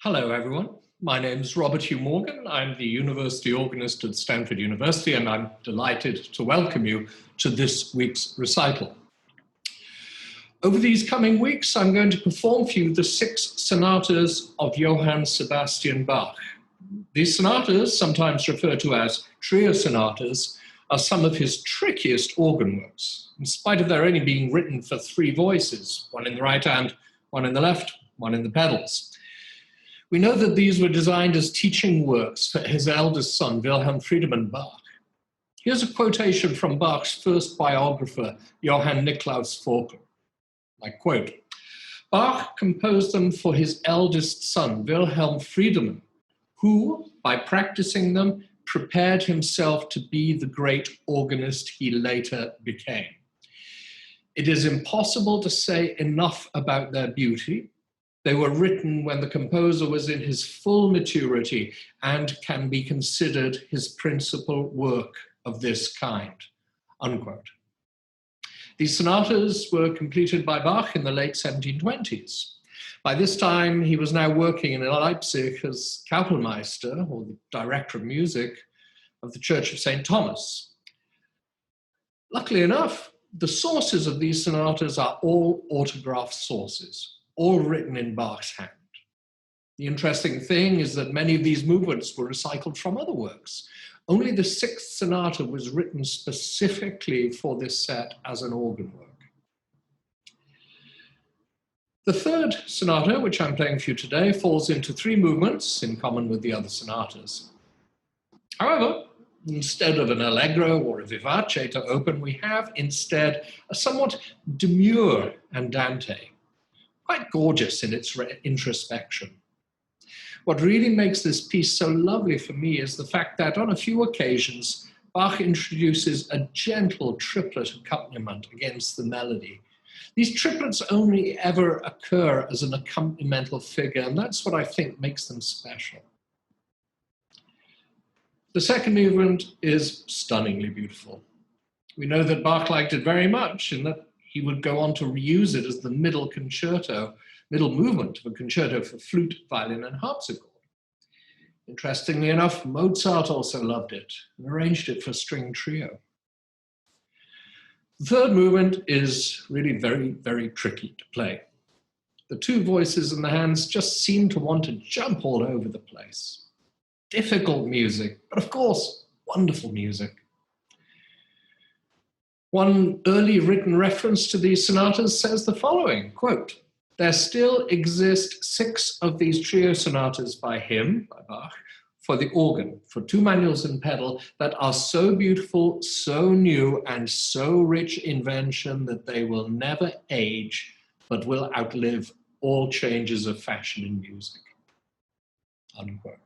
Hello, everyone. My name is Robert Hugh Morgan. I'm the University Organist at Stanford University, and I'm delighted to welcome you to this week's recital. Over these coming weeks, I'm going to perform for you the 6 sonatas of Johann Sebastian Bach. These sonatas, sometimes referred to as trio sonatas, are some of his trickiest organ works, in spite of their only being written for 3 voices, one in the right hand, one in the left, one in the pedals. We know that these were designed as teaching works for his eldest son, Wilhelm Friedemann Bach. Here's a quotation from Bach's first biographer, Johann Nicolaus Forkel. I quote, "Bach composed them for his eldest son, Wilhelm Friedemann, who, by practicing them, prepared himself to be the great organist he later became. It is impossible to say enough about their beauty. They were written when the composer was in his full maturity and can be considered his principal work of this kind," unquote. These sonatas were completed by Bach in the late 1720s. By this time, he was now working in Leipzig as Kapellmeister, or the director of music, of the Church of St. Thomas. Luckily enough, the sources of these sonatas are all autograph sources, all written in Bach's hand. The interesting thing is that many of these movements were recycled from other works. Only the 6th sonata was written specifically for this set as an organ work. The 3rd sonata, which I'm playing for you today, falls into 3 movements in common with the other sonatas. However, instead of an allegro or a vivace to open, we have instead a somewhat demure andante, quite gorgeous in its introspection. What really makes this piece so lovely for me is the fact that on a few occasions, Bach introduces a gentle triplet accompaniment against the melody. These triplets only ever occur as an accompanimental figure, and that's what I think makes them special. The 2nd movement is stunningly beautiful. We know that Bach liked it very much, and that he would go on to reuse it as the middle movement of a concerto for flute, violin, and harpsichord. Interestingly enough, Mozart also loved it and arranged it for string trio. The 3rd movement is really very, very tricky to play. The 2 voices and the hands just seem to want to jump all over the place. Difficult music, but of course, wonderful music. One early written reference to these sonatas says the following, quote, "There still exist 6 of these trio sonatas by him," by Bach, "for the organ, for 2 manuals and pedal, that are so beautiful, so new, and so rich invention that they will never age, but will outlive all changes of fashion in music," unquote.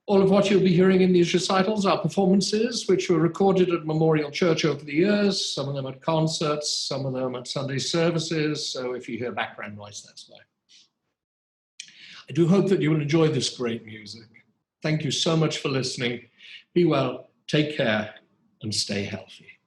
All of what you'll be hearing in these recitals are performances which were recorded at Memorial Church over the years, some of them at concerts, some of them at Sunday services, so if you hear background noise, that's why. I do hope that you will enjoy this great music. Thank you so much for listening. Be well, take care, and stay healthy.